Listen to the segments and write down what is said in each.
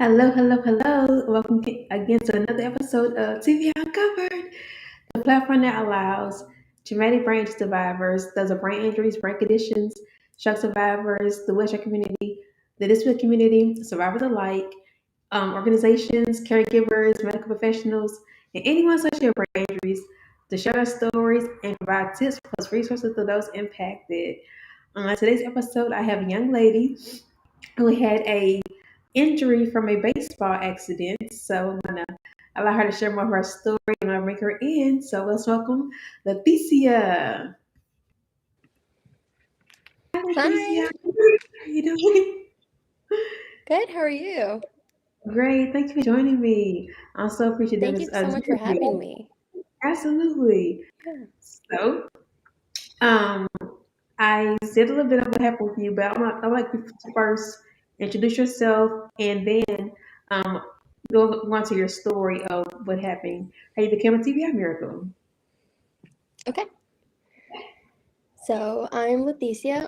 Hello, hello, hello. Welcome again to another episode of TBI UNcovered, the platform that allows traumatic brain survivors, those are brain injuries, brain conditions, shock survivors, the wheelchair community, the disability community, survivors alike, organizations, caregivers, medical professionals, and anyone such as brain injuries to share their stories and provide tips plus resources to those impacted. On today's episode, I have a young lady who had a injury from a baseball accident. So I'm gonna allow her to share more of her story and I'll bring her in. So let's welcome Latissia. Hi Hi, Latissia. How are you doing? good. How are you? Great. Thank you for joining me. I'm so appreciative of Thank this you so much for having interview. me. Absolutely. Yeah. So, um, I said a little bit of what happened with you, but I'd like you to first introduce yourself and then um, go on to your story of what happened, how you became a TBI miracle. Okay. So I'm Latissia.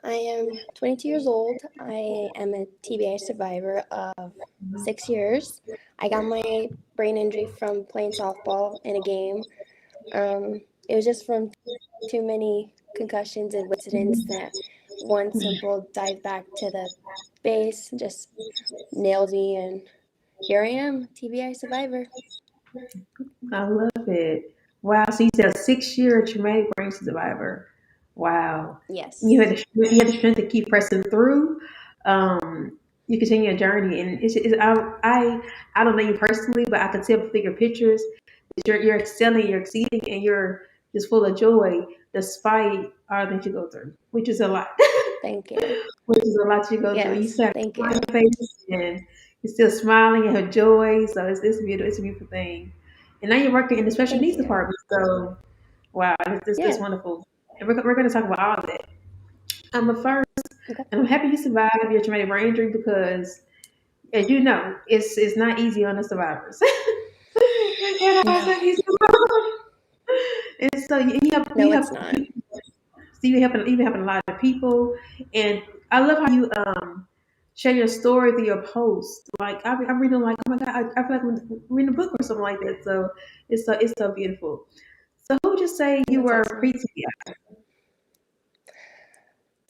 I am 22 years old. I am a TBI survivor of 6 years. I got my brain injury from playing softball in a game. It was just from too many concussions and incidents that one simple dive back to the base just nailed me, and here I am, TBI survivor. I love it. Wow. So you said a 6 year traumatic brain survivor. Wow. Yes. You had the strength to keep pressing through. You continue your journey, and I don't know you personally, but I can tell from your pictures that you're excelling, you're exceeding, and you're just full of joy despite all that you go through, which is a lot. Thank you. Which is a lot you go through. You Yes, still have a thank smile on you. your face, and you're still smiling and have joy. So it's beautiful. It's a beautiful thing. And now you're working in the special Thank needs you. department. So wow, it's Yeah. wonderful. And we're going to talk about all of that. But first, Okay. and I'm happy you survived your traumatic brain injury because, as you know, it's not easy on the survivors. It No. not easy. And so No, it's not. you helping a lot of people, and I love how you share your story through your post. Like I'm reading, like, oh my god, I feel like I'm reading a book or something like that. So it's so beautiful. So who would you say you That's were awesome. pre-TBI?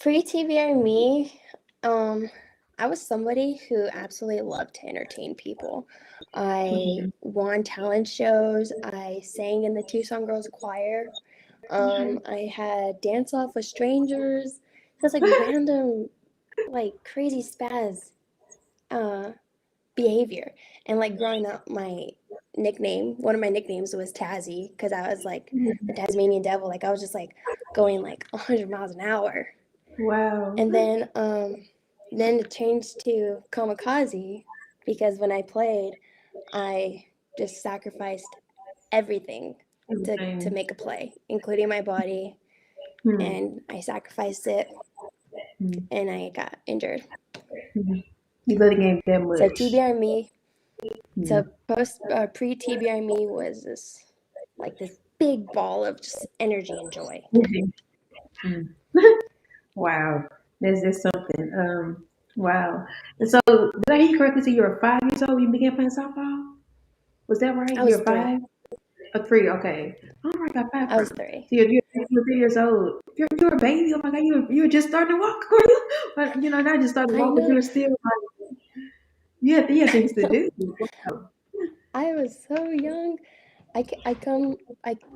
Pre-TBI me, um, I was somebody who absolutely loved to entertain people. I Mhm. won talent shows. I sang in the Tucson Girls Choir. Okay. I had dance off with strangers. Just like random, like crazy spaz uh, behavior. And like growing up, one of my nicknames was Tazzy because I was like the Tasmanian devil. Like I was just like going like 100 miles an hour. Wow. And then it changed to kamikaze because when I played, I just sacrificed everything to Everything. make a play, including my body, Hmm. and I sacrificed it Hmm. and I got injured. Hmm. You love the game that So much. TBI me, Hmm. so post pre TBI me was this big ball of just energy and joy. Hmm. Wow. There's something. Wow. And so, did I hear you correctly? So you were 5 years old when you began playing softball? Was that right? I You was were three. five? Or three? Okay. Oh my God, five I was from. three. So you're 3 years old. You're a baby. Oh my God, you were just starting to walk. But not just starting to I walk, but you know. were still like you had things to do. Wow. I was so young. I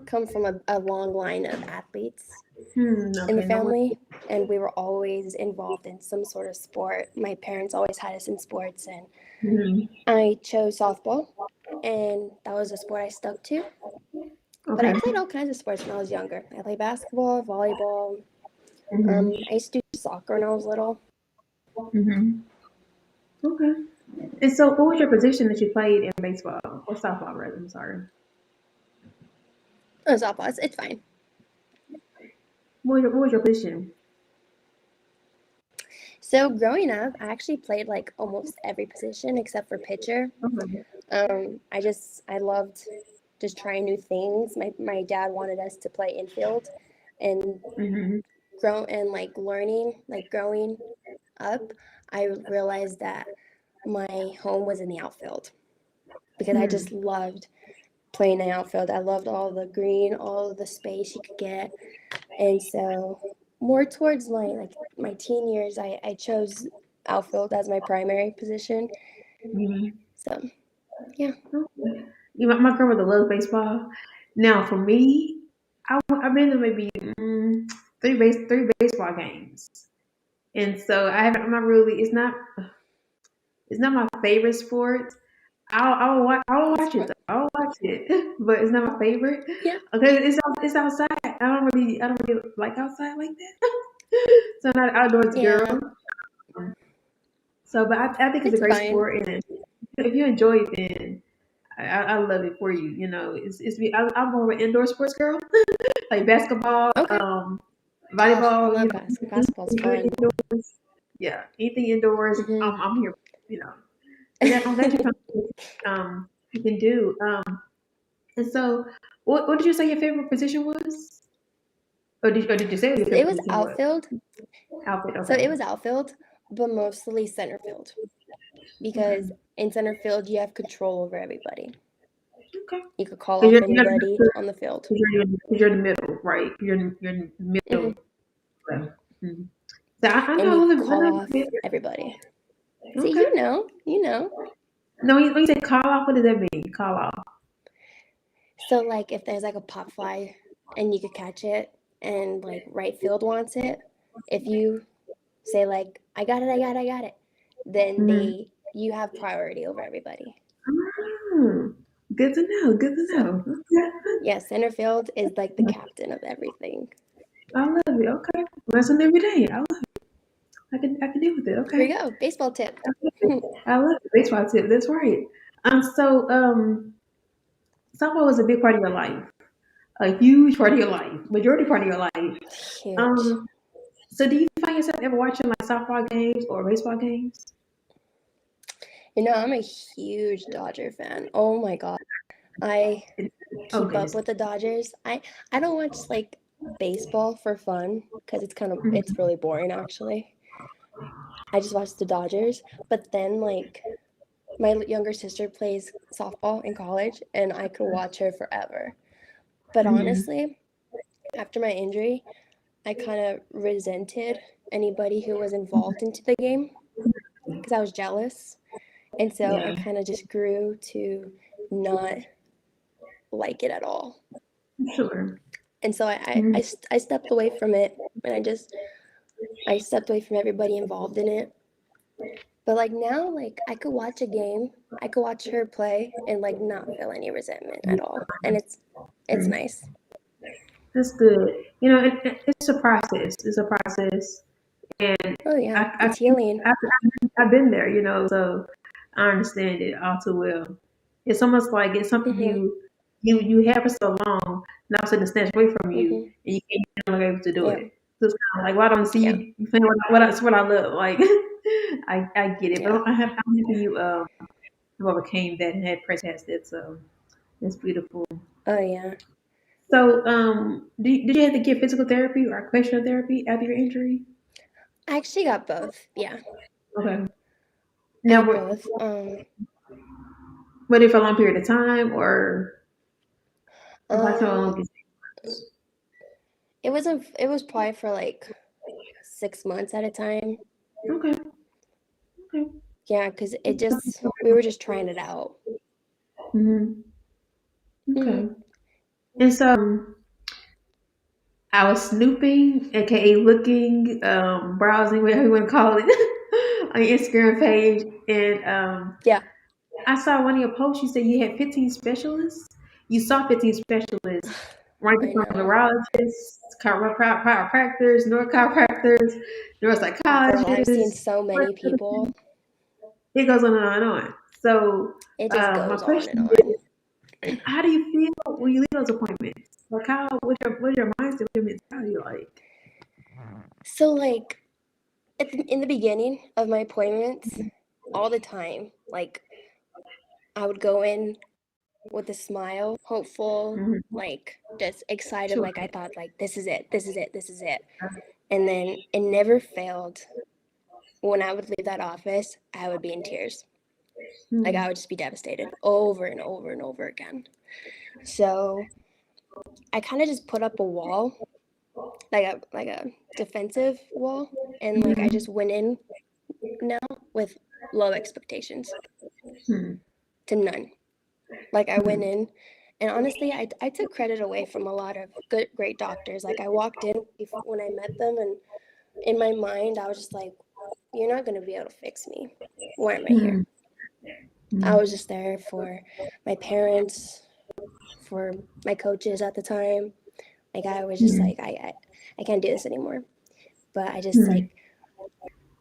come from a long line of athletes in the Okay. No one. family, and we were always involved in some sort of sport. My parents always had us in sports, and Hmm. I chose softball, and that was a sport I stuck to. But I Okay. played all kinds of sports when I was younger. I played basketball, volleyball. Hmm. I used to do soccer when I was little. Hmm. Okay. And so, what was your position that you played in baseball or softball, rather? I'm sorry. Oh, softball, it's fine. What was your position? So growing up, I actually played like almost every position except for pitcher. Okay. I loved just trying new things. My dad wanted us to play infield, and Hmm. grow and like learning, like growing up, I realized that my home was in the outfield because I just loved playing in the outfield. I loved all the green, all of the space you could get. And so more towards my teen years, I chose outfield as my primary position. So yeah. You know, my grandmother loves baseball. Now, for me, I've been to maybe three baseball games, and so I'm not really. It's not my favorite sport. I'll That's watch it fun. though. I'll watch it, but it's not my favorite. Yeah. Okay, it's outside. I don't really like outside like that. So I'm not an outdoors girl. Yeah. So, but I think it's a It's great fine. sport, and if you enjoy it, then I love it for you. You know, I'm more of an indoor sports girl, like basketball, Okay. Oh, I volleyball. You love know, basketball. Basketball's anything fun. indoors. Yeah, anything indoors. Hmm. I'm here. You know, I'm glad you found you can do. And so, what did you say your favorite position was? Or did you say what your It favorite was position was? outfield. Outfit. So Okay. it was outfield, but mostly center field Okay. because in center field you have control over everybody. Okay. You could call Because off you're, anybody on the field. you're in the middle, right? You're in the Hmm. middle. Okay. Mhm. So I And know a you little could bit. I call know a off little everybody. bit. See, Okay. you know. No, when you say call off, what does that mean? Call off. So like if there's like a pop fly and you could catch it and like right field wants it, if you say like I got it, then Mm-hmm. you have priority over everybody. Oh, good to know. Good to So know. Okay. yeah, center field is like the captain of everything. I love it. Okay. Lesson every day. I can deal with it. Here Okay. you go, baseball tip. I love it. Baseball tip. That's right. So softball was a big part of your life, a huge part of your life, majority part of your life. Huge. Um, so do you find yourself ever watching like softball games or baseball games? You know, I'm a huge Dodger fan. Oh my God. I Oh keep up goodness. with the Dodgers. I don't watch like baseball for fun because it's Mhm. really boring actually. I just watch the Dodgers, but then like my younger sister plays softball in college and I could watch her forever. But Mhm. honestly, after my injury, I kind of resented anybody who was involved into the game because I was jealous. And so I Yeah. kind of just grew to not like it at all. Sure. And so Mhm. I stepped away from it and I stepped away from everybody involved in it. But like now, like I could watch a game, I could watch her play and like not feel any resentment at all. And it's Mhm. nice. That's good. You know, it's a process. It's a process, and Oh yeah, I, I, it's healing. I've been there. You know, so I understand it all too well. It's almost like it's something Mhm. you have for so long, and all of a sudden it's snatched away from you, Mhm. and you can't no longer able to do Yeah. it. So it's kind of like, why don't I see Yeah. you playing what I love? Like, I get it, Yeah. but I'm happy you overcame that and had press past it. So that's beautiful. Oh yeah. So, did you have to get physical therapy or occupational therapy after your injury? I actually got both. Yeah. Okay. I Now, had both. were they for a long period of time, or how long Um did it was probably for like 6 months at a time. you? Okay. Okay. Yeah, because we were just trying it out. Hmm. Hmm. Okay. And so, I was snooping, aka looking, browsing, whatever you want to call it, on your Instagram page, and Yeah, I saw one of your posts. You said you had 15 specialists. You saw 15 specialists, ranging I from know. neurologists, chiropractors, neurochiropractors, Girl, I've seen neuropsychologists. so many people. It goes on and on and on. So, It just my goes on and question on. is, how do you feel when you leave those appointments? Like, what's your mindset, what's your mentality like? So, like, in the beginning of my appointments, all the time, like, I would go in with a smile, hopeful, Mhm. like, just excited, Sure. like, I thought, like, this is it, this is it, this is it. And then it never failed. When I would leave that office, I would be in tears. Like I would just be devastated over and over and over again. So I kind of just put up a wall, like a defensive wall, and like I just went in now with low expectations to none. Like I went in, and honestly, I took credit away from a lot of great doctors. Like I walked in when I met them, and in my mind, I was just like, "You're not going to be able to fix me. Why am I here?" I was just there for my parents, for my coaches at the time. Like I was just like, I can't do this anymore. But I just like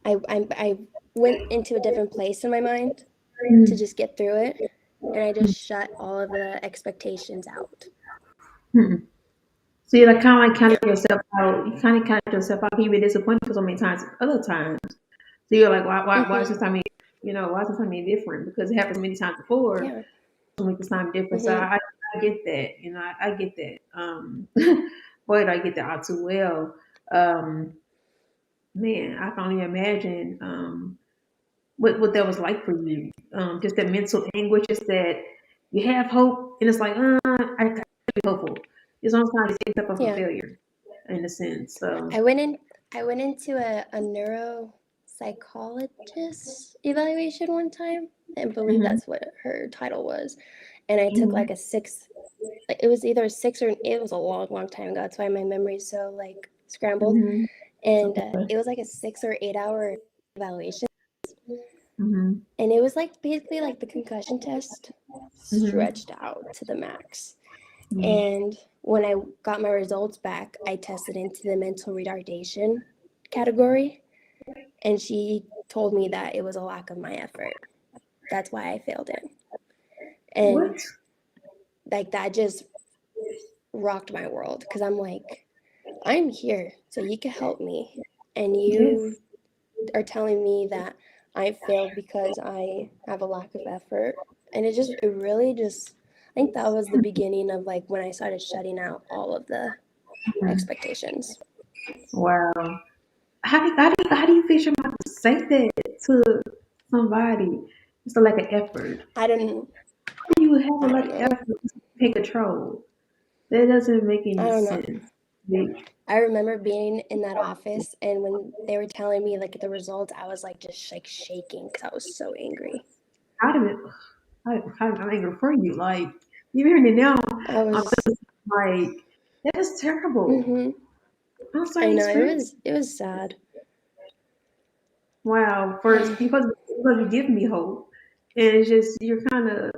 I went into a different place in my mind to just get through it, and I just shut all of the expectations out. So you like kind of like Yeah. counted yourself out. You kind of counted yourself out. You've been disappointed for so many times. Other times, so you're like, why is this time? Why is this time different? Because it happened many times before. Yeah. To make this time different. So I get that. I get that. Boy, I get that all too well. Man, I can only imagine what that was like for you. Just that mental anguish, just that you have hope, and it's like, I can't be hopeful. It's almost like it's up of a Yeah. failure, in a sense. So, I went into a neuropsychologist evaluation one time. I believe mhm, that's what her title was. And I took mhm, like a 6, like it was either a 6 or it was a long time ago. That's why my memory's so like scrambled. mhm, And it was like a 6 or 8 hour evaluation. mhm, And it was like basically like the concussion test mhm, stretched out to the max. mhm. And when I got my results back, I tested into the mental retardation category. And she told me that it was a lack of my effort. That's why I failed it. And What? like that just rocked my world because I'm like, I'm here so you can help me. And you Yes. are telling me that I failed because I have a lack of effort. And it really just, I think that was the beginning of like when I started shutting out all of the expectations. Wow. How do you feel your mouth to say that to somebody? It's like an effort. I didn't, How do you have a I like don't know. effort to take control? That doesn't make I any don't know. sense. Like, I remember being in that office, and when they were telling me like the results, I was like just like shaking because I was so angry. how did it? I'm angry for you. Like you hearing it now, I I'm was, just like that is terrible. mm-hmm. I'm I sorry, know experience. it was sad. Wow, Yeah, first because you give me hope, and it's just you're kind of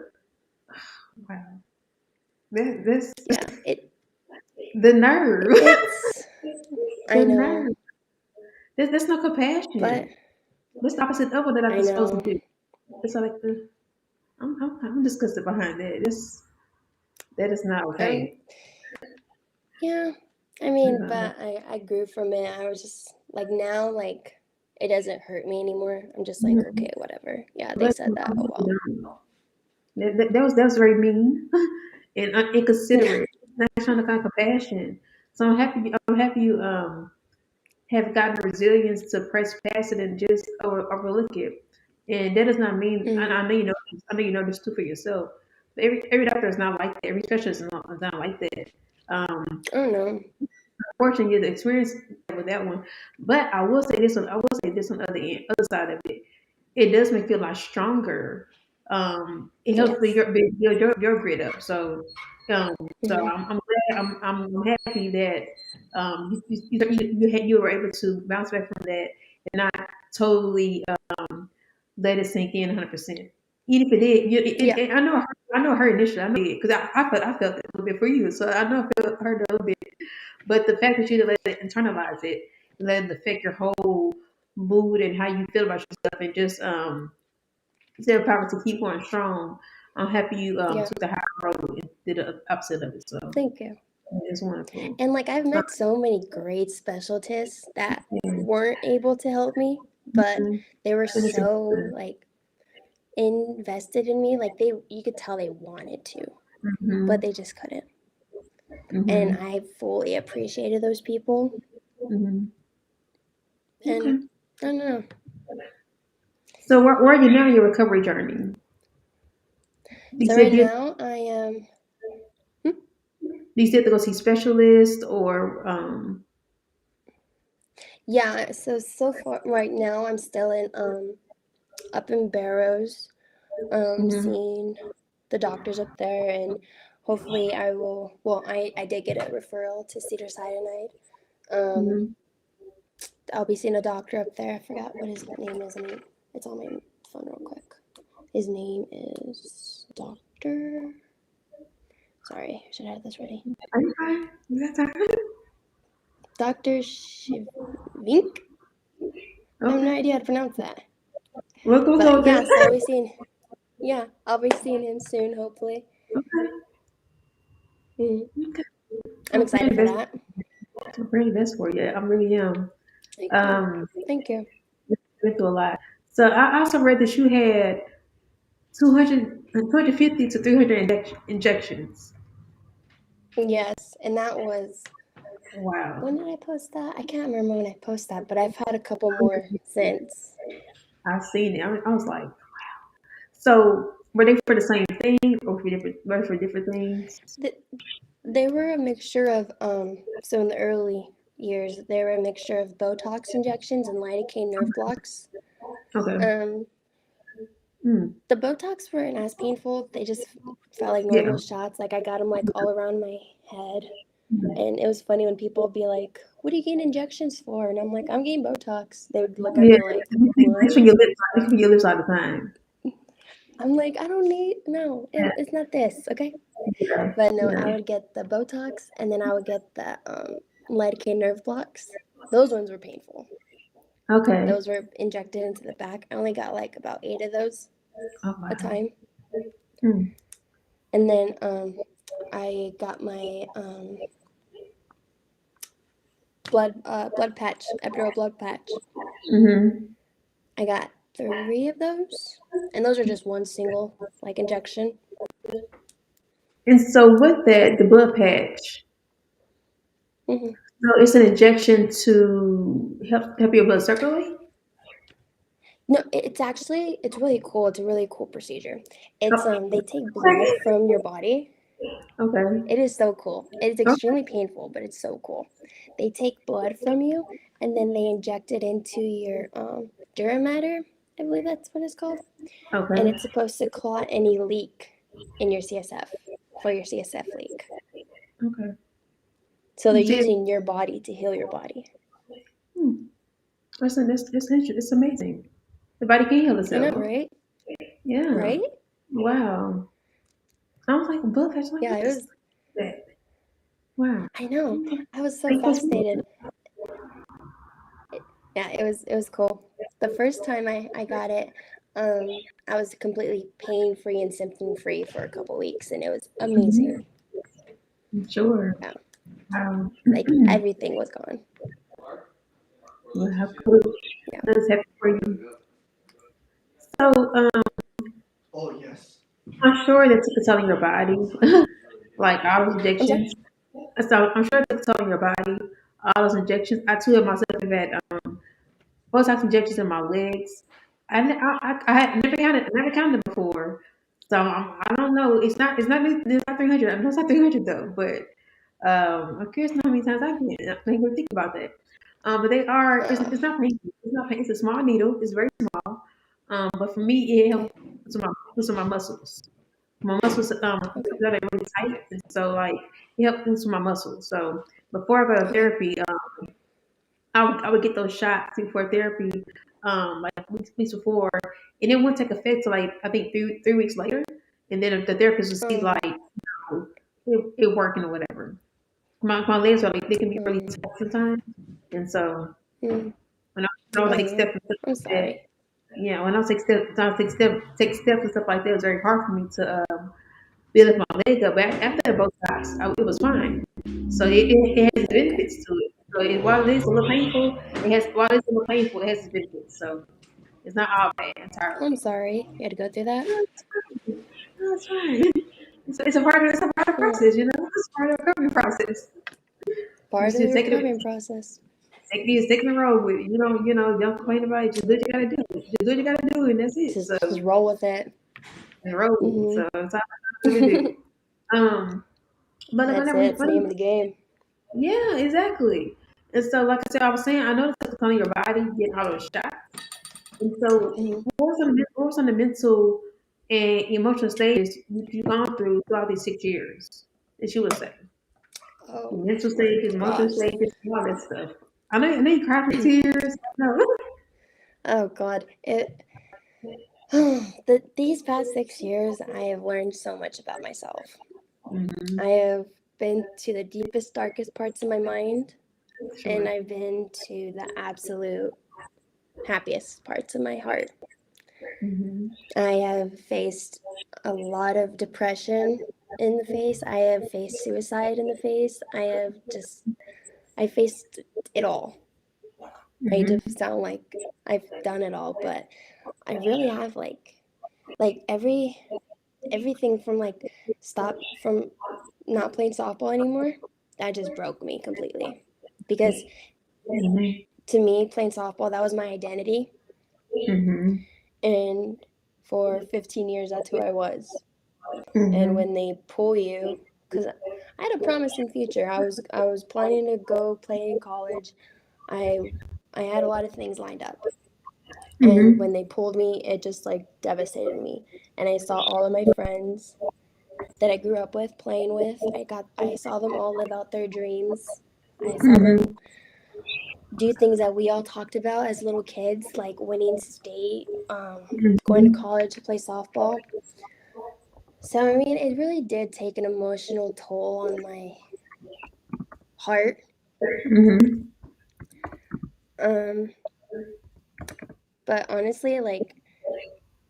wow. This yeah. the nerve, It's I the know, nerve. There's no but compassion. That's the opposite of what that I I'm supposed to know. do. It's like I'm disgusted behind that. That is not Um, okay. yeah. I That's mean, not okay. but I grew from it. I was just like now, like it doesn't hurt me anymore. I'm just like, Mhm. okay, whatever. Yeah, they But said that. Oh well. that was very mean and Yeah. inconsiderate. Not trying to find compassion. So I'm happy you have gotten the resilience to press past it and just overlook it. And that does not mean Mm, I know this too for yourself. But every doctor is not like that. Every specialist is not like that. Um, I don't know. Fortunately, the experience with that one. But I will say this one. I will say this on the other side of it. It does make you a lot stronger. It helps build Yes. your grit up. Um, so Mm-hmm. I'm glad. I'm happy that you were able to bounce back from that and not totally let it sink in 100%. Even if it did, Yeah. I know her initially. I know it because I felt it a little bit for you. So I know I felt hurt a little bit. But the fact that you let it internalize it, let it affect your whole mood and how you feel about yourself, and just still power to keep going strong. I'm happy you Yeah. took the high road and did the opposite of it. So Thank you. it's wonderful. And like I've Uh, met so many great specialists that yeah. weren't able to help me, but Mhm. they were And it's so like invested in me. Like they you could tell they wanted to, but hmm they just couldn't. And hmm I fully appreciated those people. hmm And Okay. I don't know. So where are you now in your recovery journey? You So said right you now I am. Hmm? you said to go see specialists or Yeah. So far right now I'm still in up in Barrows, mhm, seeing the doctors up there, and hopefully I will. Well, I did get a referral to Cedars-Sinai. Um, mhm. I'll be seeing a doctor up there. I forgot what his name is. It's on my phone real quick. His name is Doctor. Sorry, I should have this ready. Are you fine? Is that time? Doctor Shivink. I have no Okay. idea how to pronounce that. We'll go But with yeah, this. so I'll be seeing. Yeah, I'll be seeing him soon, hopefully. Okay. Mhm. Okay. I'm I'm praying excited the for best. that. I'm praying the best for you. I really am. Thank you. Um, Thank you. Been through a lot. So I also read that you had 250 to 300 injections. Yes, and that was. Wow. When did I post that? I can't remember when I posted that, but I've had a couple more since. I've seen it. I was like, so were they for the same thing or were they for different things? Th- They were a mixture of, so in the early years, they were a mixture of Botox injections and lidocaine nerve blocks. Okay. Um, Mm. the Botox weren't as painful. They just felt like Yeah. normal shots. Like I got them like all around my head. And it was funny when people would be like, "What are you getting injections for?" And I'm like, "I'm getting Botox." They would look at Yeah. me like, "What?" It's for your lips. It's for your lips all the time. I'm like, "I don't need, no, Yeah. it's not this, okay?" Yeah. But no, I Yeah. would get the Botox and then I would get the lidocaine nerve blocks. Those ones were painful. Okay. Those were injected into the back. I only got like about 8 of those Oh a wow. time. Mm. And then I got my blood patch, epidural blood patch. Mm-hmm. I got 3 of those, and those are just one single like injection. And so with that, the blood patch. Hmm. So it's an injection to help your blood circulate. No, it's really cool. It's a really cool procedure. It's Oh, they take blood from your body. okay. It is so cool. It is Okay. extremely painful, but it's so cool. They take blood from you and then they inject it into your dura mater. I believe that's what it's called. And Okay. it's supposed to clot any leak in your CSF for your CSF leak. Okay. So they're See, using your body to heal your body. hmm, that's interesting. It's amazing. The body can heal I know, itself. right? Yeah. Right? Wow. I was like, blood patch. Like, Yeah, what it is was. that? Wow. I know. I was so Thank you. fascinated. Yeah, it was cool. The first time I got it, I was completely pain free and symptom free for a couple weeks, and it was amazing. Mhm. Sure. Yeah, Wow. like everything was gone. Well, how cool. Yeah. That's happy for you. So, I'm sure that took a toll on your body, like all those I'm sorry. injections. So I'm sure it took a toll on your body, all those injections. I too have myself have had Botox injections in my legs. I had never counted before, so I don't know. It's not 300. I know it's not 300 though, but I'm curious how many times I've been. I didn't even think about that. But they are. It's Oh, not painful. It's not painful. It's a small needle. It's very small. But for me, it okay. helped to my muscles. My muscles Okay. they're like really tight, and so like it helped boost my muscles. So before I go to Okay. therapy, I would get those shots before therapy, like weeks before, and it wouldn't take effect till like I think three weeks later, and then the therapist would see Um. like it working or whatever. My legs are like they can be really Mm, tight sometimes, and so mm. when I was Oh like man, steps and stuff I'm like that, sorry. yeah, when I was take steps and stuff like that, it was very hard for me to build my leg up. After Botox, it was fine. So it has Okay. benefits to it. So while it is a little painful, it has its benefits. So it's not all bad I'm entirely. sorry. You had to go through that. No, it's fine. No, it's fine. It's a part of the Oh, process, you know. It's part of the recovery process. You part just of need the to take it. recovering process. taking the road with it. Don't complain about it. Just do what you gotta do. Just do what you gotta do, and that's it. So Just roll with it. and roll. Hmm. So that's all I really do. Um, but like That's whenever it. you, It's the name of the game. yeah, exactly. And so, like I said, I was saying, I noticed it's on your body getting all those shots. And so, Hmm. what were some of the mental and emotional stages you've gone through throughout these 6 years that you would say? Oh Mental stages, emotional gosh. stages, all that stuff. I know you cried for tears. No. Oh God. These past 6 years, I have learned so much about myself. Mm-hmm. I have been to the deepest, darkest parts of my mind, and Sure. I've been to the absolute happiest parts of my heart. Mm-hmm. I have faced a lot of depression in the face. I have faced suicide in the face. I faced it all. I Mm-hmm. just sound like I've done it all, but I really have like everything from like stop from not playing softball anymore. That just broke me completely. Because Mm-hmm. to me, playing softball, that was my identity. Mm-hmm. And for 15 years, that's who I was. And Mm-hmm. when they pull you, because I had a promising future. I was planning to go play in college. I I had a lot of things lined up. And Mm-hmm. when they pulled me, it just like devastated me. And I saw all of my friends that I grew up with, playing with. I saw them all live out their dreams. I saw Mm-hmm. them do things that we all talked about as little kids, like winning state, going to Mm-hmm. college to play softball. So I mean, it really did take an emotional toll on my heart. Mm-hmm. Um, but honestly, like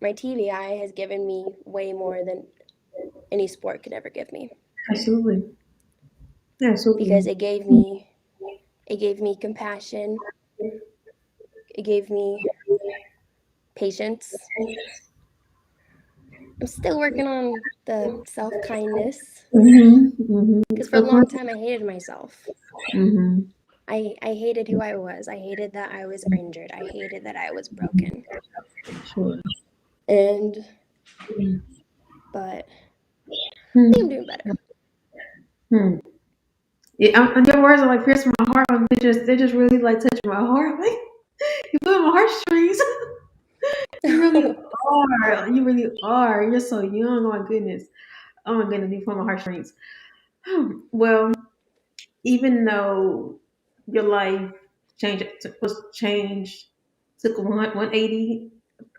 my TBI has given me way more than any sport could ever give me Absolutely. because Absolutely. it gave me compassion. It gave me patience. I'm still working on the self kindness Mm-hmm. Mm-hmm. because for a Of long course. time I hated myself. Mm-hmm. I hated who I was. I hated that I was injured. I hated that I was broken. Sure. And but I think I'm Hmm. doing better. Hmm. Yeah, and your words are like piercing my heart. They just really like touching my heart. Like you feel my heartstrings. You really are. You really are. You're so young. Oh my goodness. Oh my goodness. You feel my heartstrings. Well, even though your life changed, took a 180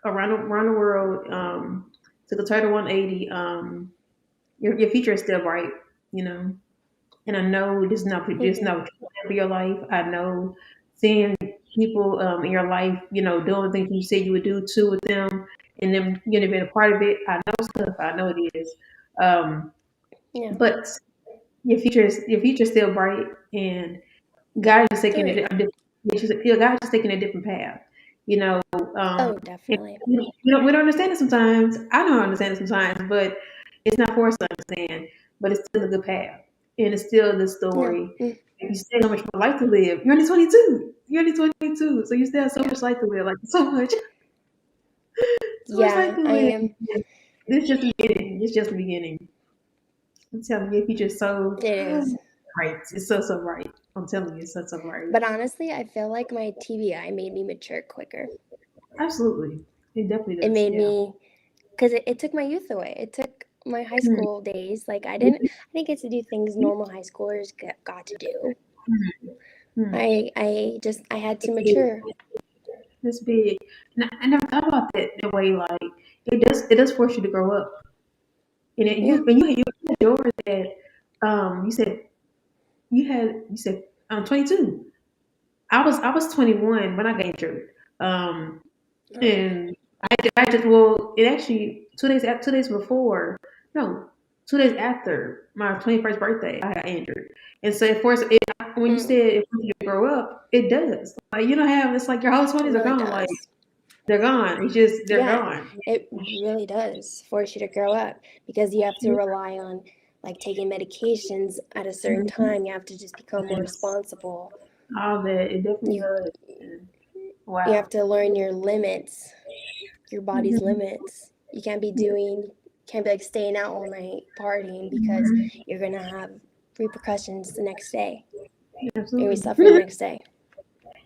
around the world, took a total 180. Your future is still bright. You know. And I know this Hmm. not what you want for your life. I know seeing people in your life, doing things you said you would do too with them, and them being a part of it. I know stuff. I know it is. Um, Yeah. but your future is still bright, and God is Oh taking yeah. God is taking a different path. You know, Oh and definitely. we don't understand it sometimes. I don't understand it sometimes, but it's not for us to understand. But it's still a good path, and it's still the No. story. You still have so much more life to live. You're only 22. You're only 22, so you still have so Yeah. much life to live. Like so much, so much life Yeah. to I live. am. It's just the beginning. It's just the beginning. I'm telling you, your future's so It is. bright. It's so bright. I'm telling you, it's so bright. But honestly, I feel like my TBI made me mature quicker. Absolutely. It definitely It does. made Yeah. me because it took my youth away. It took my high school days. Like I didn't get to do things normal high schoolers got to do. Hmm. I had to mature. It's big. And I never thought about that the way like it does force you to grow up. And it, Yeah. you had yours that you said 22. I was 21 when I got injured. Um Oh. and I just well it actually 2 days before no 2 days after my 21st birthday I got injured. And so of course when you Mm. said it forces you to grow up, it does. Like you don't have it's like your whole It 20s are really gone. Like does. they're gone. It's just they're Yeah. gone. It really does force you to grow up because you have to rely on like taking medications at a certain Mhm. time. You have to just become more responsible. All that it definitely You does. you Wow. have to learn your limits, your body's Hmm. limits. You can't be like staying out all night partying because you're gonna have repercussions the next day. You're gonna be Absolutely. suffering the next day.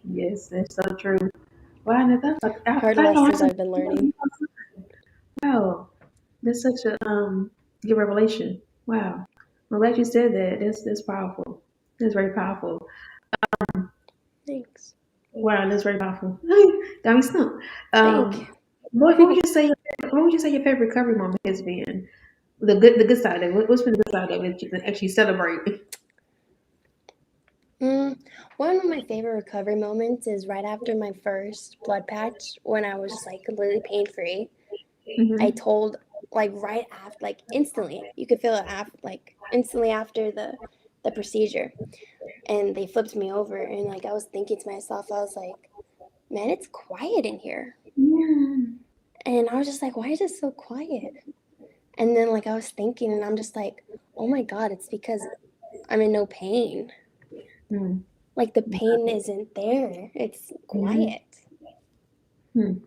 Yes, that's so true. Wow, and Hard I learned lessons something. I've been learning. Wow, that's such a good revelation. Wow, I'm glad you said that. That's powerful. That's very powerful. Thanks. Wow, that's very powerful. Got me stumped. Thank Um, what would you say? What would you say your favorite recovery moment has been? The good side of it. What's been the good side of it that you can actually celebrate? One of my favorite recovery moments is right after my first blood patch when I was just like completely pain free. I Hmm. told like right after, like instantly, you could feel it after, like instantly after the procedure, and they flipped me over, and like I was thinking to myself, I was like, man, it's quiet in here, Yeah. and I was just like, why is it so quiet? And then like I was thinking, and I'm just like, oh my god, it's because I'm in no pain. Mm-hmm. Like the pain isn't there. It's quiet. Hmm.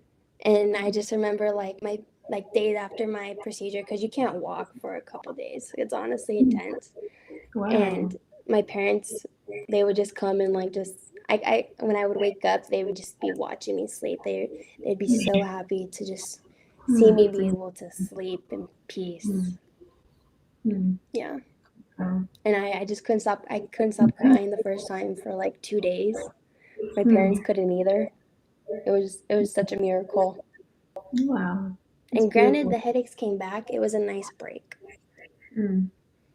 And I just remember like my like days after my procedure because you can't walk for a couple days. It's honestly intense. Wow. And my parents, they would just come and like just I when I would wake up, they would just be watching me sleep. They'd be so happy to just see me be See. able to sleep in peace. Hmm. Yeah. Um, And I just couldn't stop crying the first time for like 2 days. My hmm. parents couldn't either. It was such a miracle. Wow. That's And granted, beautiful. the headaches came back. It was a nice break. Mm.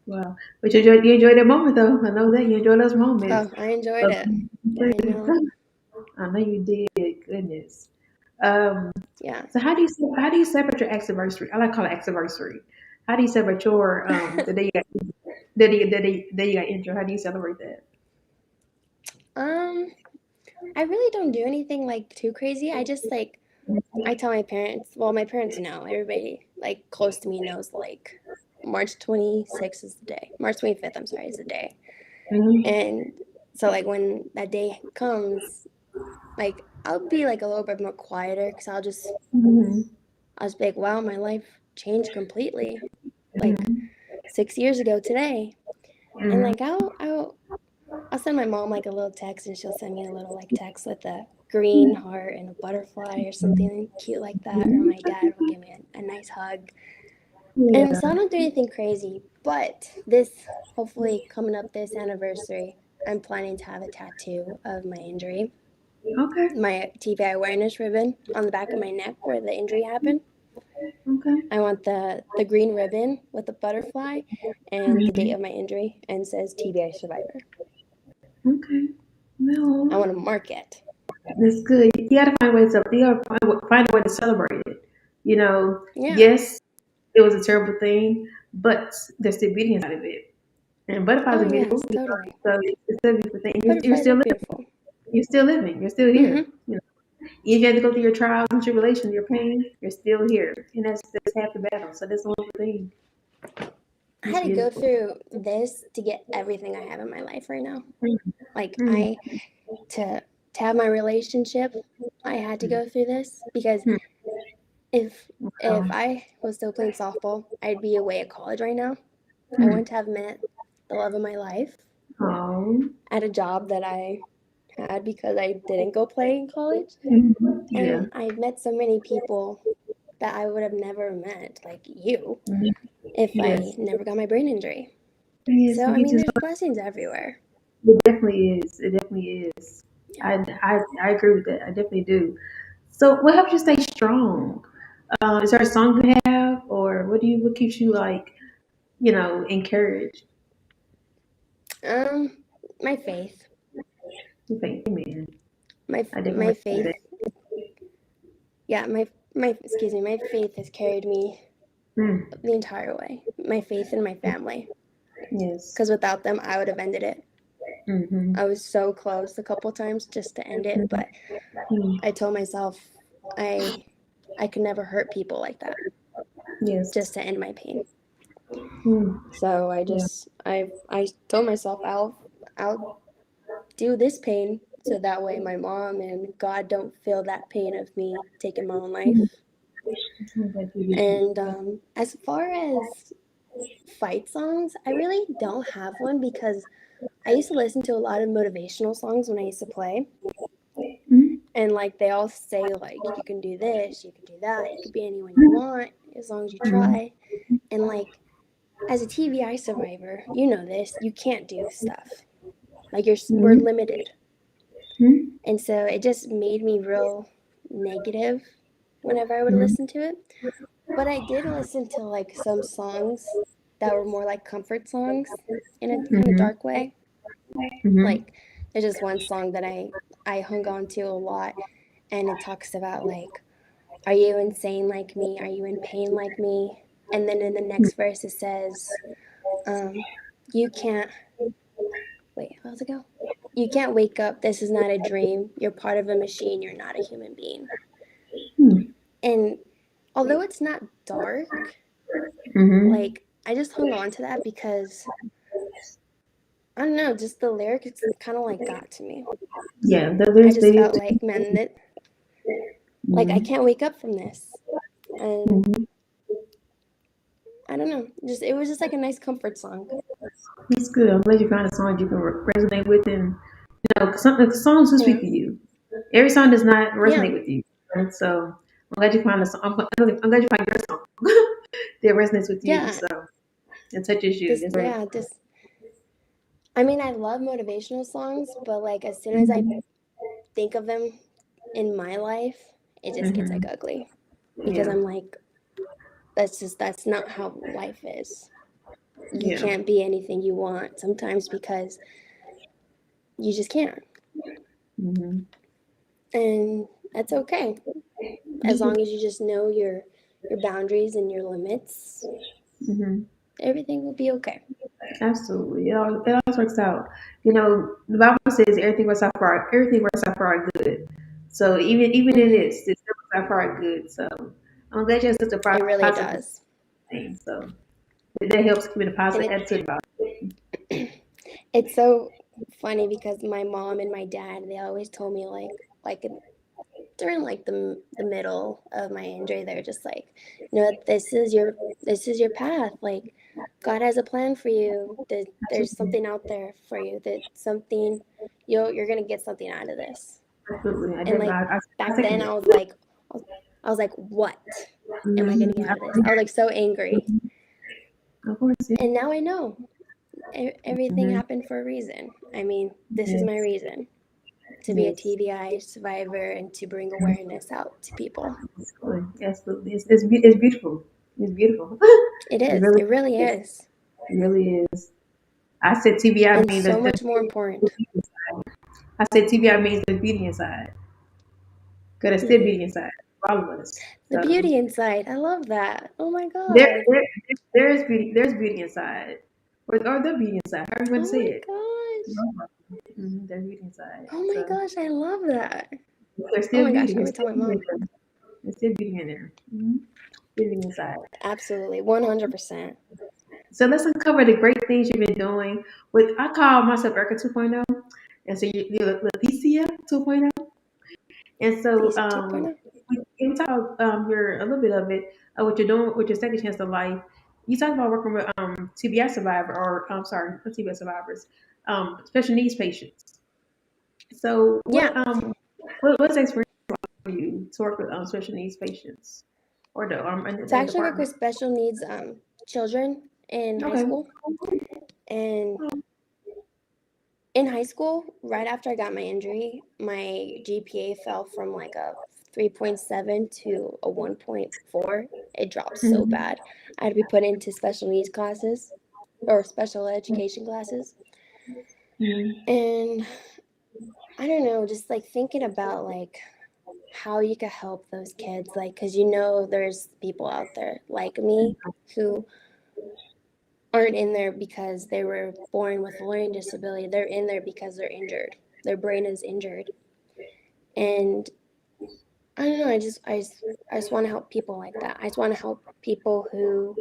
Wow. But you enjoyed that moment though. I know that you enjoy those moments. Oh, I enjoyed Of it. I know. I know you did. Goodness. Um. Yeah. So how do you separate your anniversary? I like to call it anniversary. How do you separate your the day you got the day you got injured? How do you celebrate that? um, I really don't do anything like too crazy. I just like I tell my parents. Well, my parents know. Everybody like close to me knows like March 26th is the day. March 25th, I'm sorry, is the day. Mm-hmm. And so like when that day comes, like I'll be like a little bit more quieter because Mm-hmm. I'll just be like, wow, my life changed completely. Like Mm-hmm. 6 years ago today. And Mm-hmm. like I'll send my mom like a little text and she'll send me a little like text with a green heart and a butterfly or something cute like that. Or my dad will give me a nice hug. And Yeah. so I don't do anything crazy, but this hopefully coming up this anniversary, I'm planning to have a tattoo of my injury, Okay. my TBI awareness ribbon on the back of my neck where the injury happened. Okay. I want the green ribbon with the butterfly and the date Mhm. of my injury and says TBI survivor. Okay. I No, want to mark it. that's good. You gotta find a way to celebrate it. Yeah. Yes, it was a terrible thing, but there's still beauty inside of it. And butterflies Oh are beautiful. yes, totally. So it's still a beautiful thing. You're Butterflies still are living. beautiful. You're still living. You're still here. Mhm. If you had to go through your trials and tribulations, your pain, you're still here, and that's half the battle. So that's one thing. I It's had to go beautiful. through this to get everything I have in my life right now. Like Mm, I to to have my relationship, I had to mm, go through this because mm. if Um, I was still playing softball, I'd be away at college right now. I mm. wouldn't have met the love of my life Oh, at a job that I had because I didn't go play in college. yeah. And I met so many people that I would have never met, like you, Mhm. if I Yes. never got my brain injury. Yes. So, You I get mean, to. there's blessings everywhere. It definitely is. It definitely is. Yeah. I agree with that. I definitely do. So, what helps you stay strong? Is there a song you have, or what keeps you like encouraged? Um, my faith. You think, man, I My definitely recognize faith. Yeah, my faith has carried me that. Mm, the entire way. My faith in my family. yes. Because without them, I would have ended it. Mm-hmm. I was so close a couple times just to end it, but Mm, I told myself I I could never hurt people like that yes. just to end my pain. Mm, So yeah. I told myself I'll do this pain so that way my mom and God don't feel that pain of me taking my own life. And as far as fight songs, I really don't have one because I used to listen to a lot of motivational songs when I used to play. And like they all say like you can do this, you can do that, you can be anyone you want as long as you try. And like as a TBI survivor, you know this, you can't do stuff. Like we're limited. And so it just made me real negative whenever I would listen to it. But I did listen to like some songs that were more like comfort songs in a kind of dark way. Like there's just one song that I hung on to a lot, and it talks about like, are you insane like me? Are you in pain like me? And then in the next verse it says, you can't wait, how's it go? You can't wake up. This is not a dream. You're part of a machine. You're not a human being. And although it's not dark, like I just hung on to that because I don't know, just the lyrics kind of like got to me. Yeah, I just felt like, man, that like I can't wake up from this. And I don't know, just it was just like a nice comfort song. it's good. I'm glad you found a song you can resonate with, and some songs will speak to you. Every song does not resonate with you, and so I'm glad you found a song. I'm glad you found your song that resonates with you. So it touches you. That's right. I mean, I love motivational songs, but like as soon as I think of them in my life, it just gets like ugly because I'm like, that's not how life is. You can't be anything you want sometimes because you just can't. And that's okay. As long as you just know your boundaries and your limits, everything will be okay. Absolutely, it always works out. The Bible says everything works out for our good. So even in this, it still works out for our good. So I'm glad you have such a It really positive does. thing. So that helps keep it a positive attitude about it. It's so funny because my mom and my dad, they always told me like during like the middle of my injury, they're just like, this is your path. Like God has a plan for you. There's something out there for you. That something you're gonna get something out of this. Absolutely. And like I back second then, it. I was like, what am I gonna get out of this? I was like so angry. Of course, yeah. And now I know everything happened for a reason. I mean, this is my reason to be a Yes. TBI survivor and to bring awareness out to people. Absolutely. It's beautiful. It's beautiful. It It is. really, It really is. it really is. I said TBI And means so much more important. I said TBI means the beauty inside. Because there's still beauty inside for all of us. The So beauty inside. I love that. Oh my there, God. there, there is beauty. There's beauty inside, or the beauty inside. However you want to Oh say my it. gosh. There's beauty inside. Oh my So gosh. I love that. there's Oh still my gosh. beauty. I'm There's going to tell still my beauty in mom. there. There's still beauty in there. Beauty inside. Absolutely. 100%. So let's uncover the great things you've been doing. With I call myself Erica 2.0, and so you're Latissia 2.0. And so These 2.0. we talk about your a little bit of it, what you're doing with your second chance of life. You talk about working with TBI survivor, or I'm sorry, not TBI survivors, special needs patients. So Yeah. what's the experience for you to work with special needs patients, or the in So I the actually work department? with special needs children in high Okay. school. And in high school, right after I got my injury, my GPA fell from like a 3.7 to a 1.4. It dropped so bad. I had to be put into special needs classes or special education classes. And I don't know, just like thinking about like how you could help those kids, like, because there's people out there like me who aren't in there because they were born with a learning disability. They're in there because they're injured. Their brain is injured. And I don't know, I just want to help people like that. I just want to help people who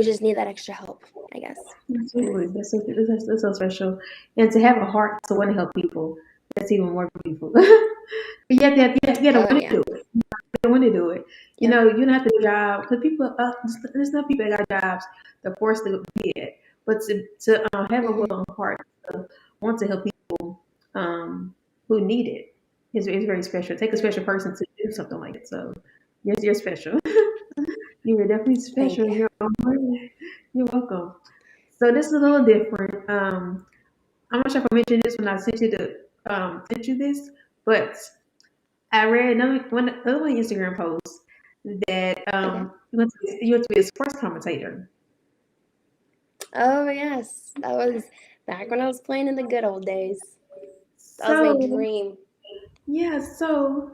just need that extra help, I guess. Absolutely. That's so special. And to have a heart to want to help people, that's even more beautiful. But you have to Oh, want to yeah. do it. You don't want to do it. Yep. You don't have to job because people. There's not people that got jobs. They're forced to be it. But to have a Hmm. will and heart to want to help people who need it is very special. It takes a special person to do something like it. So you're special. You were definitely Thank special you. in your own way. You're welcome. So this is a little different. I'm not sure if I mentioned this when I sent you this, but I read another one Instagram post that Okay. you want to be a sports commentator. Oh, yes. That was back when I was playing in the good old days. That was my So dream. yeah, so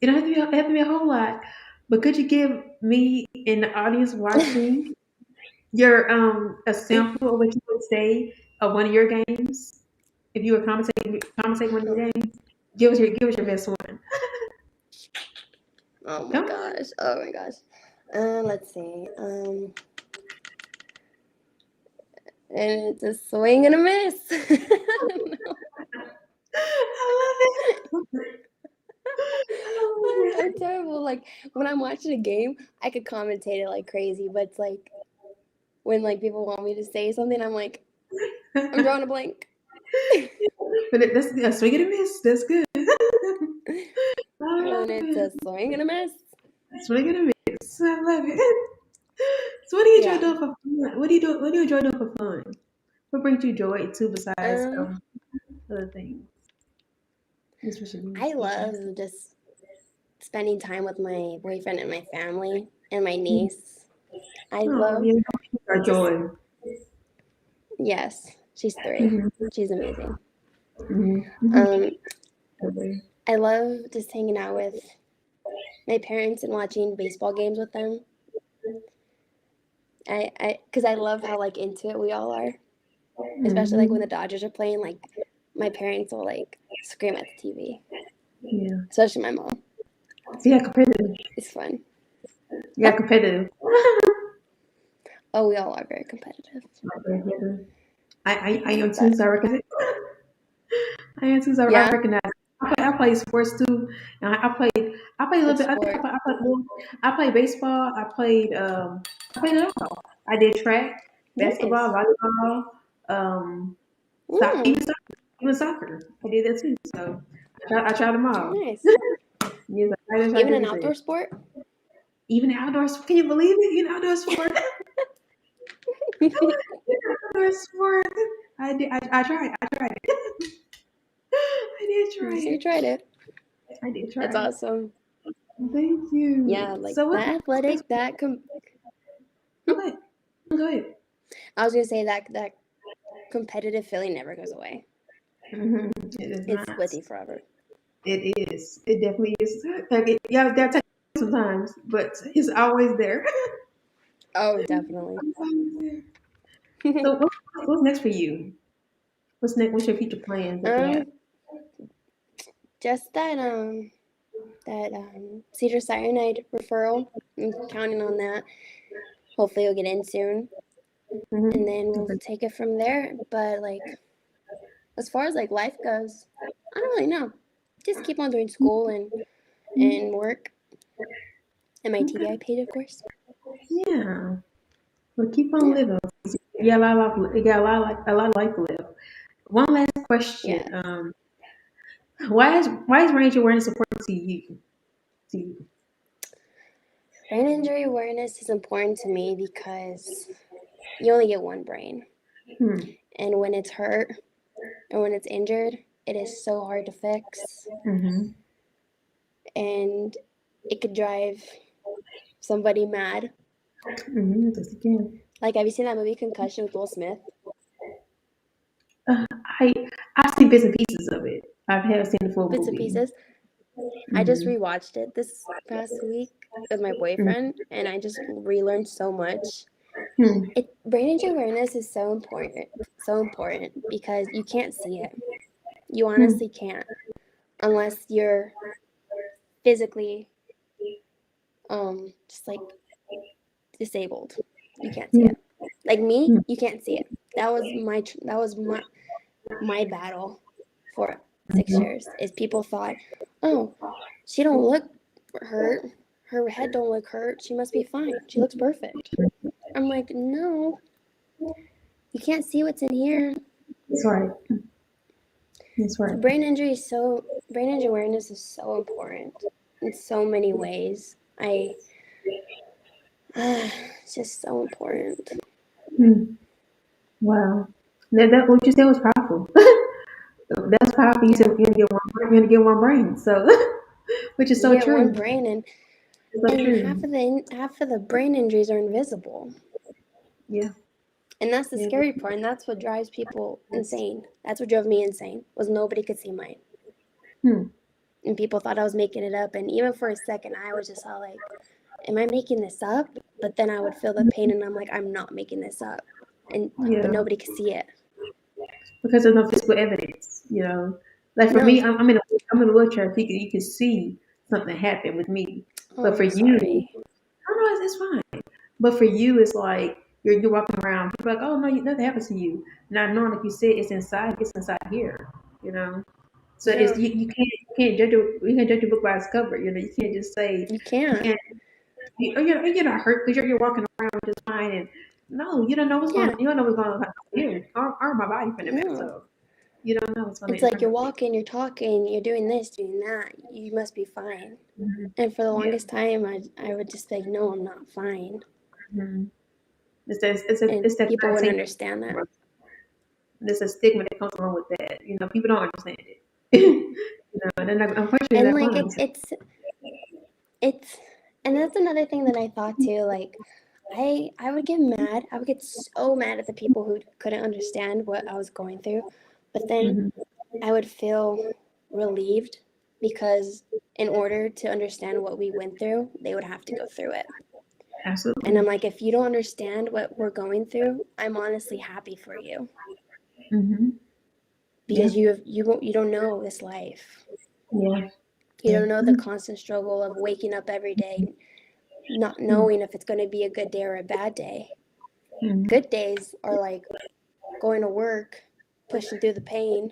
it don't have to be a whole lot, but could you give me and the audience watching your a sample of what you would say of one of your games if you were commentating one of your games? Give us your best one. Oh my Come on. gosh. Oh my gosh. Let's see. And it's a swing and a miss. I don't know. I love it. I I'm terrible. Like when I'm watching a game, I could commentate it like crazy, but it's like when like people want me to say something, I'm like, love I'm drawing it. a blank. But that's a swing and a miss. That's good. I love And it's a it. swing and a miss. Swing and a miss. I love it. So what do you enjoy Yeah. doing for fun? What do you do? What do you enjoy doing for fun? What brings you joy too besides Um, other things? Especially I special. love just spending time with my boyfriend and my family and my Oh, niece. I love yeah, you just, joy. yes, she's 3. Mm-hmm. She's amazing. Mm-hmm. Um, Mm-hmm. I love just hanging out with my parents and watching baseball games with them. Because I love how like into it we all are, especially like when the Dodgers are playing. Like my parents will like scream at the TV, Yeah. especially my mom. So yeah, competitive. It's fun. Yeah, Huh? competitive. Oh, we all are very competitive, I am too, but so I recognize. I am too, so I yeah, recognize. I play sports too, and I played a little which bit. I think sport? I played baseball. I played it all. I did track, basketball, Nice. volleyball, Mm, even soccer. I did that too. So I tried them all. nice. Yes, I tried Even an everything. outdoor sport? Even outdoors. Can you believe it? Even outdoor sport. Outdoor sport. I tried. I tried it. I did try So you it. tried it. I did That's try it. awesome. Thank you. Yeah, like So what? that athletic, Okay, go ahead. I was gonna say that competitive feeling never goes away. It is It's not. with you forever. It is. It definitely is. Yeah, there are times sometimes, but it's always there. Oh, definitely. It's always there. So what's next for you? What's next? What's your future plans that you have? um, just that cedar cyanide referral. I'm counting on that. Hopefully, you'll get in soon, and then we'll Okay. take it from there. But like, as far as like life goes, I don't really know. Just keep on doing school and work, and my Okay. TBI paid, of course. Yeah. Well, keep on Yeah. living. You got a lot of life. You got a lot of life to live. One last question. Yes. Why is range awareness important to you? To you? Brain injury awareness is important to me because you only get one brain. Hmm. And when it's hurt or when it's injured, it is so hard to fix. Mm-hmm. And it could drive somebody mad. Mm-hmm. Just again. Like, have you seen that movie Concussion with Will Smith? Uh, I I've seen bits and pieces of it. I have seen the full Bits and movie. pieces. I just Mm-hmm. rewatched it this past week with my boyfriend, and I just relearned so much. Mm-hmm. Brain injury awareness is so important because you can't see it. You honestly can't unless you're physically just like disabled. You can't see Mm-hmm. it. Like me, you can't see it. That was my battle for 6 years. Is people thought, oh, she don't look hurt. Her head don't look hurt. She must be fine. She looks perfect. I'm like, no, you can't see what's in here. That's right. That's right. So brain injury awareness is so important in so many ways. It's just so important. Wow. That what you said was powerful. That's powerful. You said you're gonna get one brain. So, which is You so get one true. brain, and It's so half true. of the brain injuries are invisible. Yeah. And that's the Yeah. scary part, and that's what drives people insane. That's what drove me insane, was nobody could see mine. Hmm. And people thought I was making it up, and even for a second, I was just all like, am I making this up? But then I would feel the pain, and I'm like, I'm not making this up. But Yeah. nobody could see it. Because there's no physical evidence. You know, like for No. me, I'm in a wheelchair. You can see something happen with me, Oh, but for I'm you, sorry. I don't know, it's fine. But for you, it's like you're walking around. People are like, oh no, nothing happens to you. Not knowing, like you said, it's inside here. You know. So it's Yeah, you can't judge a book by its cover. You know, you can't just say you you can't. can't. You're not hurt because you're walking around just fine. And no, you don't know what's going. Yeah, On. You don't know what's going on here or my body for the matter. no. So you don't know what's going on It's like you're internally. walking, you're talking, you're doing this, doing that. You must be fine. Mm-hmm. And for the Yeah. longest time, I would just be like, no, I'm not fine. Mm-hmm. And It's that people wouldn't stigma. understand that. There's a stigma that comes along with that. You know, people don't understand it. You know, and then unfortunately they're And not like going to. it's and that's another thing that I thought too. Like I would get mad. I would get so mad at the people who couldn't understand what I was going through. But then Mm-hmm. I would feel relieved because in order to understand what we went through, they would have to go through it. And I'm Absolutely. like, if you don't understand what we're going through, I'm honestly happy for you Mm-hmm. Yeah. because you don't know this life. Yeah. You don't know the constant struggle of waking up every day, not knowing if it's going to be a good day or a bad day. Mm-hmm. Good days are like going to work, pushing through the pain,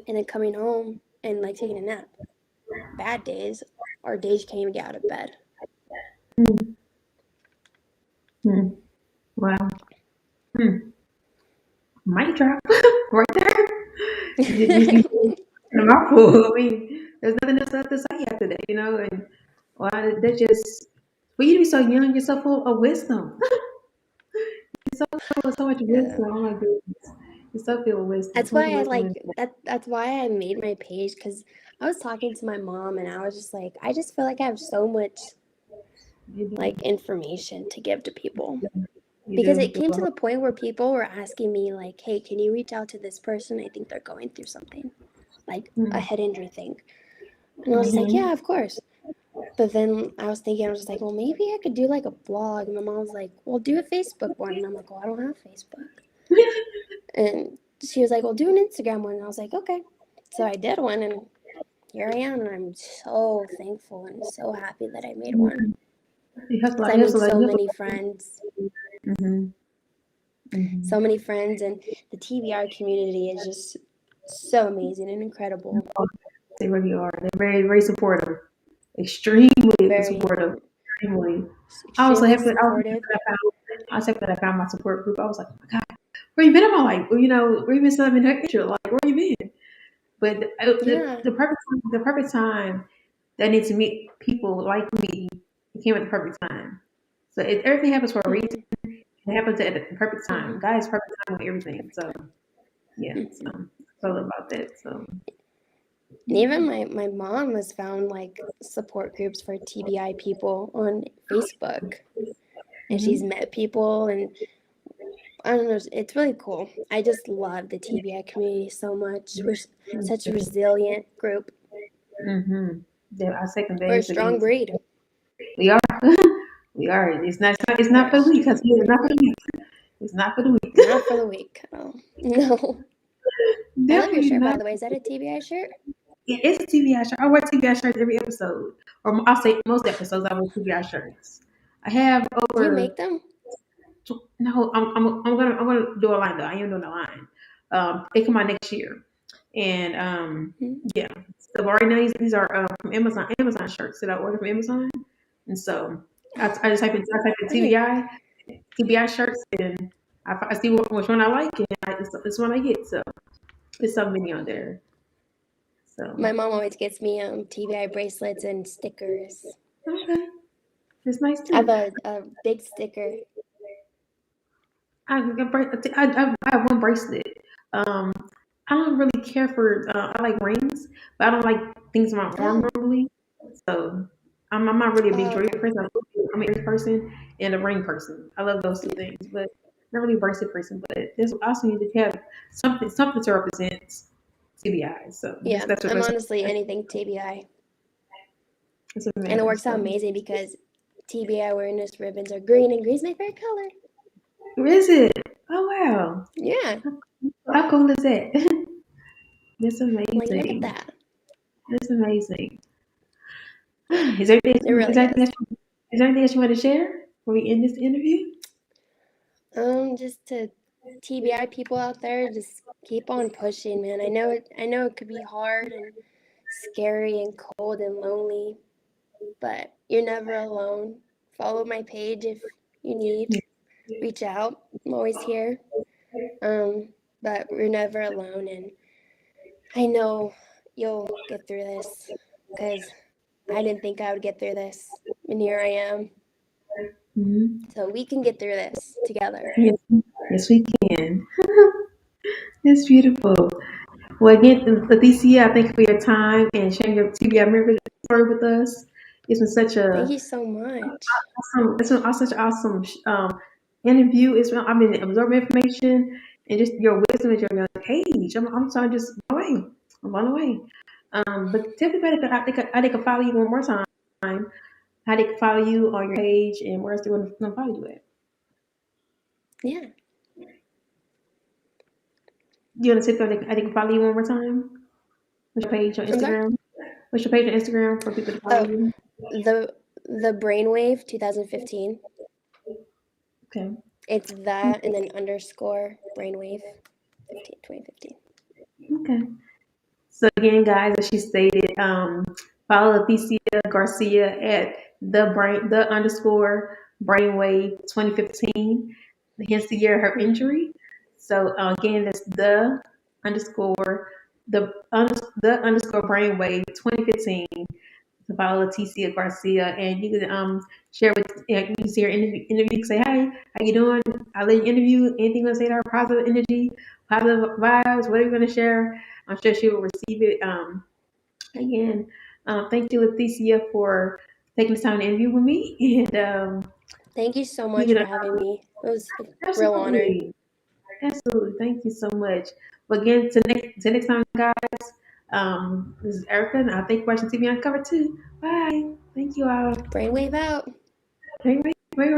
and then coming home and like taking a nap. Bad days are days you can't even get out of bed. Mm-hmm. Wow. Hmm. Mic drop right there. You in a mouthful. I mean, there's nothing else left to say after that, you know. And well, that just for you to be so young, you're so full of wisdom. You're so full of so much Yeah. wisdom. Oh my goodness, you're so filled with wisdom. That's So much why I wisdom. like that. That's why I made my page because I was talking to my mom and I was just like, I just feel like I have so much You do. like information to give to people You because do. it came to the point where people were asking me like, hey, can you reach out to this person? I think they're going through something like a head injury thing. And I was just like, Mm-hmm. yeah, of course. But then I was thinking, I was just like, well, maybe I could do like a blog. And my mom was like, well, do a Facebook one. And I'm like, well, I don't have Facebook. And she was like, well, do an Instagram one. And I was like, okay. So I did one, and here I am. And I'm so thankful and so happy that I made one. It helps a Because lot. I It helps made a lot. It so helps a many lot. friends. Mm-hmm. Mm-hmm. So many friends. And the TBI community is just so amazing and incredible. They really are. They're very, very supportive. Extremely Very, supportive. Extremely. I was so extremely happy. supportive. I was happy that I found my support group. I was like, oh my God, where you been in my life? Well, you know, where you been stuff in extra? Like, where you been? But Yeah. the perfect time that I need to meet people like me, it came at the perfect time. So everything happens for a reason. Mm-hmm. It happens at the perfect Mm-hmm. time. God is perfect time with everything. Perfect So time. yeah, so Mm-hmm. it's all about that. So And yeah. even my mom has found like support groups for TBI people on Facebook. And she's Mm-hmm. met people, and I don't know, it's really cool. I just love the TBI community so much. We're such a resilient group. Mm-hmm. Yeah, I second We're a that. strong breed. We are. We are. It's We're not a for the weak. strong It's breed. not for the weak. It's not for the weak. Not for the weak. Oh, no. I love your Definitely shirt, by not. the way. Is that a TBI shirt? It's a TBI shirt. I wear TBI shirts every episode, or I'll say most episodes. I wear TBI shirts. I have Do you over. make them? No, I'm gonna do a line though. I am doing a line. It come out next year, and Mhm. yeah. So right now these are from Amazon shirts that I ordered from Amazon, and so I just type in Nice. TBI shirts, and I see which one I like, and it's one I get. So there's so many on there. So My mom always gets me TBI bracelets and stickers. okay, it's nice I have too. a big sticker. I have one bracelet. Um, I don't really care for. I like rings, but I don't like things on my arm Oh, normally. So I'm not really a big oh, jewelry okay. person. I'm an earring person and a ring person. I love those two Yeah. things, but not really a bracelet person. But this also need to have something to represent TBI. So Yeah, that's what I'm that's, honestly that's, anything TBI. that's what And it matters. works out So amazing because TBI awareness ribbons are green, and green's my favorite color. where is it? Oh wow, Yeah, how cool is that? That's like look at amazing. that. That's amazing. Yeah, Is there anything, it is really there anything is. else, is there anything else you want to share before we end this interview? Just to TBI people out there, just keep on pushing, man. I know it could be hard and scary and cold and lonely, but you're never alone. Follow my page if you need. Reach out. I'm always here. Um, but we're never alone, and I know you'll get through this because I didn't think I would get through this, and here I am. Mm-hmm. So we can get through this together. Yes, yes, we can. That's beautiful. Well, again, Latissia, I thank you for your time and sharing your TBI miracle story with us. It's been such Thank a you so much. awesome, it's been such an awesome interview. I've been absorbing information and just your wisdom at your young age. I'm sorry, just blown away. I'm blown away. But tell everybody how they can follow you one more time. How they can follow you on your page and where else they want to follow you at. Yeah. You want to say how they can follow you one more time? What's your page on I'm sorry? Instagram? What's your page on Instagram for people to follow Oh, you? the Brainwave 2015. Okay. It's that and then underscore Brainwave 2015. Okay. So again, guys, as she stated, follow Latissia Garcia at the underscore brainwave 2015. Hence the year of her injury. So again, that's underscore the underscore brainwave 2015 to follow Latissia Garcia, and you can share with you can see her interview. Say, "Hey, how you doing? I let you interview. Anything you want to say to her? Positive energy, positive vibes. Whatever you want to share, I'm sure she will receive it." Again, thank you, Latissia, for taking the time to interview with me, and Thank you so you much know, for having me. It was a real honor. absolutely, absolutely. Thank you so much. But again, to next time, guys. This is Erica, and I thank you for watching TV Uncovered too. Bye. Thank you all. Brainwave out. Bring, bring, bring,